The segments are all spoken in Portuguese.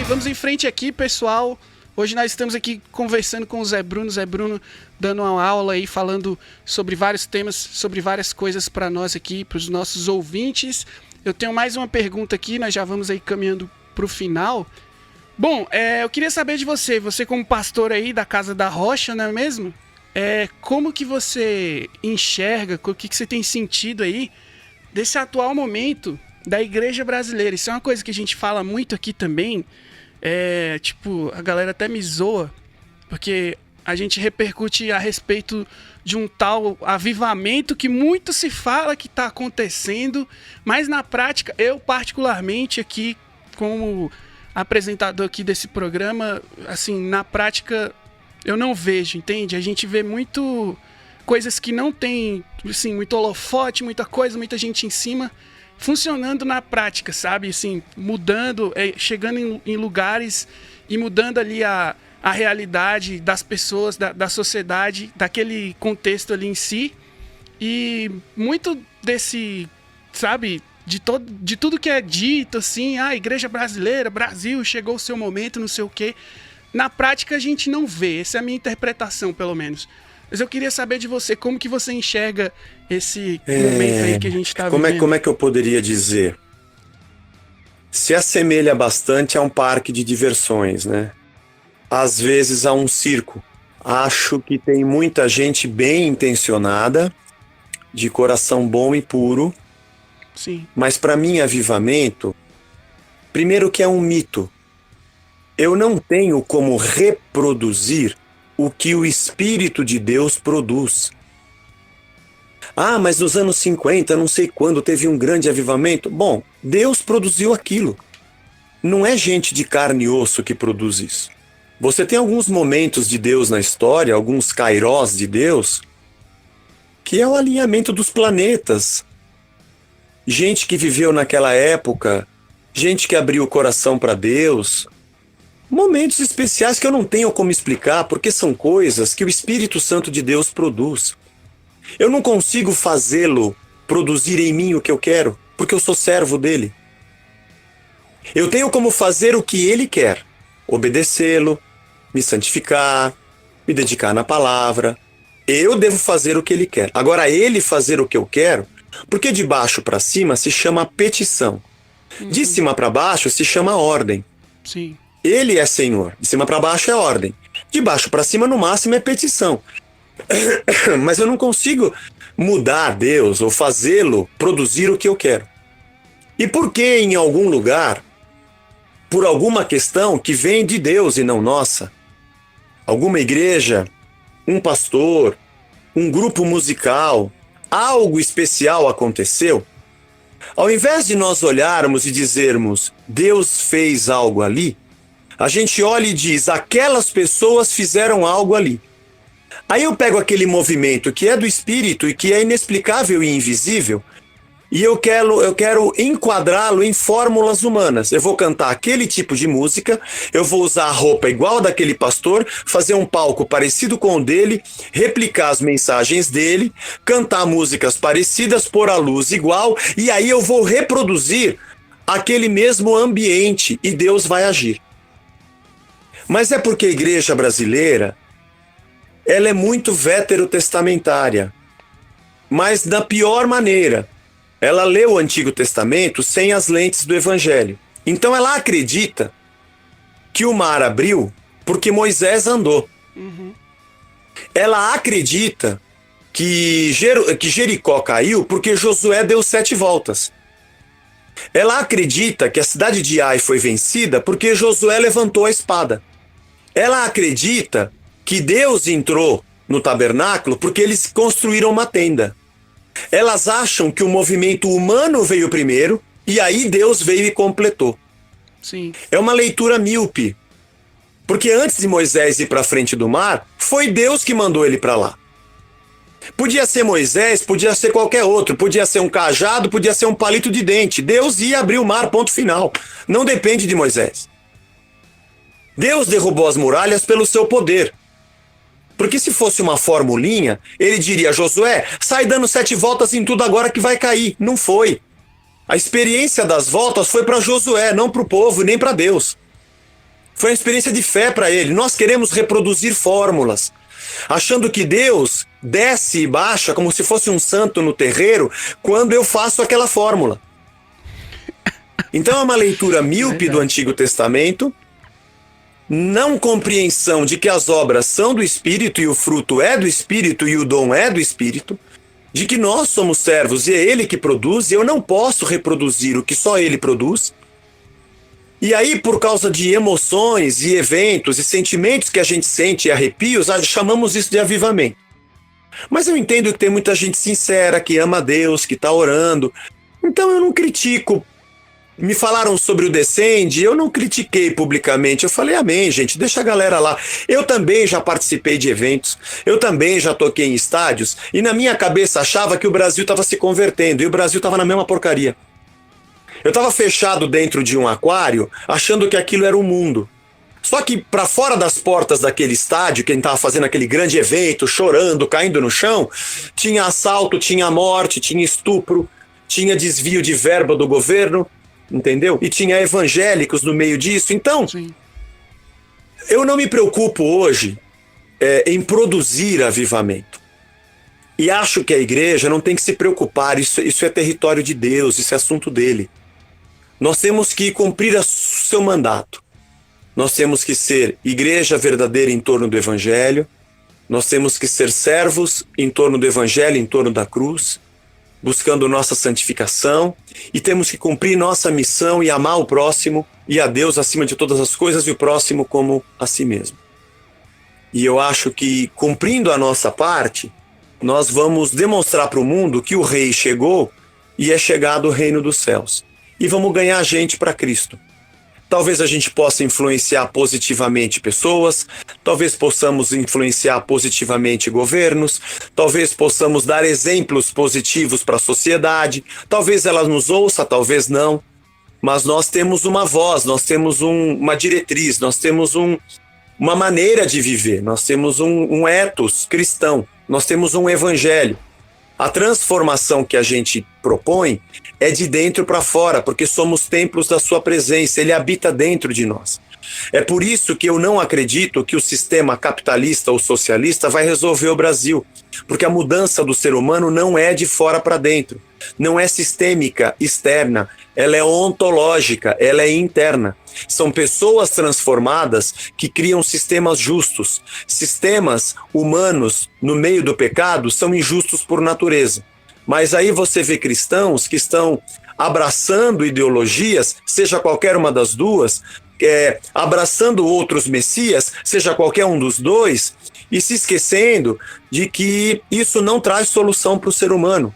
vamos em frente aqui, pessoal. Hoje nós estamos aqui conversando com o Zé Bruno dando uma aula aí, falando sobre vários temas, sobre várias coisas para nós aqui, para os nossos ouvintes. Eu tenho mais uma pergunta aqui, nós já vamos aí caminhando para o final. Bom, eu queria saber de você como pastor aí da Casa da Rocha, não é mesmo? Como que você enxerga, o que você tem sentido aí desse atual momento da igreja brasileira? Isso é uma coisa que a gente fala muito aqui também. A galera até me zoa, porque a gente repercute a respeito de um tal avivamento que muito se fala que está acontecendo, mas na prática, eu particularmente aqui, como apresentador aqui desse programa, assim, na prática eu não vejo, entende? A gente vê muito coisas que não tem, assim, muito holofote, muita coisa, muita gente em cima, funcionando na prática, sabe? Assim, mudando, chegando em lugares e mudando ali a realidade das pessoas, da sociedade, daquele contexto ali em si. E muito desse, sabe, de tudo que é dito, assim, igreja brasileira, Brasil, chegou o seu momento, não sei o quê. Na prática a gente não vê, essa é a minha interpretação, pelo menos. Mas eu queria saber de você, como que você enxerga esse momento aí que a gente está vivendo? Como é que eu poderia dizer? Se assemelha bastante a um parque de diversões, né? Às vezes a um circo. Acho que tem muita gente bem intencionada, de coração bom e puro. Sim. Mas para mim, avivamento, primeiro que é um mito. Eu não tenho como reproduzir o que o Espírito de Deus produz. Mas nos anos 50, não sei quando, teve um grande avivamento. Bom, Deus produziu aquilo. Não é gente de carne e osso que produz isso. Você tem alguns momentos de Deus na história, alguns kairós de Deus, que é o alinhamento dos planetas. Gente que viveu naquela época, gente que abriu o coração para Deus. Momentos especiais que eu não tenho como explicar, porque são coisas que o Espírito Santo de Deus produz. Eu não consigo fazê-lo produzir em mim o que eu quero, porque eu sou servo dele. Eu tenho como fazer o que ele quer, obedecê-lo, me santificar, me dedicar na palavra. Eu devo fazer o que ele quer. Agora, ele fazer o que eu quero, porque de baixo para cima se chama petição. De cima para baixo se chama ordem. Sim. Ele é Senhor. De cima para baixo é ordem. De baixo para cima, no máximo, é petição. Mas eu não consigo mudar Deus ou fazê-lo produzir o que eu quero. E por que em algum lugar, por alguma questão que vem de Deus e não nossa, alguma igreja, um pastor, um grupo musical, algo especial aconteceu, ao invés de nós olharmos e dizermos Deus fez algo ali, a gente olha e diz, aquelas pessoas fizeram algo ali. Aí eu pego aquele movimento que é do Espírito e que é inexplicável e invisível, e eu quero enquadrá-lo em fórmulas humanas. Eu vou cantar aquele tipo de música, eu vou usar a roupa igual daquele pastor, fazer um palco parecido com o dele, replicar as mensagens dele, cantar músicas parecidas, pôr a luz igual, e aí eu vou reproduzir aquele mesmo ambiente e Deus vai agir. Mas é porque a igreja brasileira, ela é muito veterotestamentária, mas da pior maneira. Ela lê o Antigo Testamento sem as lentes do Evangelho. Então ela acredita que o mar abriu porque Moisés andou. Ela acredita que Jericó caiu porque Josué deu 7 voltas. Ela acredita que a cidade de Ai foi vencida porque Josué levantou a espada. Ela acredita que Deus entrou no tabernáculo porque eles construíram uma tenda. Elas acham que o movimento humano veio primeiro e aí Deus veio e completou. Sim. É uma leitura míope. Porque antes de Moisés ir para frente do mar, foi Deus que mandou ele para lá. Podia ser Moisés, podia ser qualquer outro, podia ser um cajado, podia ser um palito de dente. Deus ia abrir o mar, ponto final. Não depende de Moisés. Deus derrubou as muralhas pelo seu poder. Porque se fosse uma formulinha, ele diria, Josué, sai dando 7 voltas em tudo agora que vai cair. Não foi. A experiência das voltas foi para Josué, não para o povo, nem para Deus. Foi uma experiência de fé para ele. Nós queremos reproduzir fórmulas, achando que Deus desce e baixa como se fosse um santo no terreiro quando eu faço aquela fórmula. Então é uma leitura míope do Antigo Testamento, não compreensão de que as obras são do Espírito e o fruto é do Espírito e o dom é do Espírito, de que nós somos servos e é Ele que produz, e eu não posso reproduzir o que só Ele produz. E aí, por causa de emoções e eventos e sentimentos que a gente sente e arrepios, chamamos isso de avivamento. Mas eu entendo que tem muita gente sincera, que ama a Deus, que está orando. Então eu não critico. Me falaram sobre o Descende, eu não critiquei publicamente. Eu falei, amém, gente, deixa a galera lá. Eu também já participei de eventos, eu também já toquei em estádios, e na minha cabeça achava que o Brasil estava se convertendo, e o Brasil estava na mesma porcaria. Eu estava fechado dentro de um aquário, achando que aquilo era o mundo. Só que para fora das portas daquele estádio, quem estava fazendo aquele grande evento, chorando, caindo no chão, tinha assalto, tinha morte, tinha estupro, tinha desvio de verba do governo, entendeu? E tinha evangélicos no meio disso. Então, sim, eu não me preocupo hoje em produzir avivamento. E acho que a igreja não tem que se preocupar, isso é território de Deus, isso é assunto dele. Nós temos que cumprir o seu mandato. Nós temos que ser igreja verdadeira em torno do evangelho. Nós temos que ser servos em torno do evangelho, em torno da cruz, buscando nossa santificação. E temos que cumprir nossa missão e amar o próximo e a Deus acima de todas as coisas e o próximo como a si mesmo. E eu acho que, cumprindo a nossa parte, nós vamos demonstrar para o mundo que o rei chegou e é chegado o reino dos céus. E vamos ganhar gente para Cristo. Talvez a gente possa influenciar positivamente pessoas, talvez possamos influenciar positivamente governos, talvez possamos dar exemplos positivos para a sociedade, talvez ela nos ouça, talvez não, mas nós temos uma voz, nós temos uma diretriz, nós temos uma maneira de viver, nós temos um ethos cristão, nós temos um evangelho. A transformação que a gente propõe é de dentro para fora, porque somos templos da sua presença, ele habita dentro de nós. É por isso que eu não acredito que o sistema capitalista ou socialista vai resolver o Brasil, porque a mudança do ser humano não é de fora para dentro, não é sistêmica, externa, ela é ontológica, ela é interna. São pessoas transformadas que criam sistemas justos. Sistemas humanos no meio do pecado são injustos por natureza. Mas aí você vê cristãos que estão abraçando ideologias, seja qualquer uma das duas, abraçando outros messias, seja qualquer um dos dois, e se esquecendo de que isso não traz solução para o ser humano.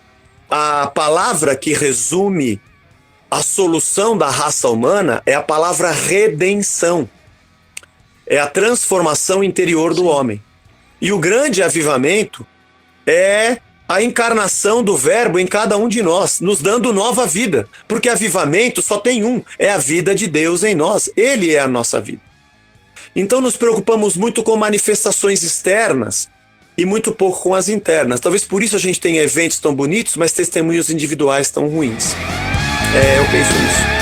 A palavra que resume a solução da raça humana é a palavra redenção. É a transformação interior do homem. E o grande avivamento é a encarnação do verbo em cada um de nós, nos dando nova vida. Porque avivamento só tem um, é a vida de Deus em nós. Ele é a nossa vida. Então nos preocupamos muito com manifestações externas e muito pouco com as internas. Talvez por isso a gente tenha eventos tão bonitos, mas testemunhos individuais tão ruins. Eu penso nisso.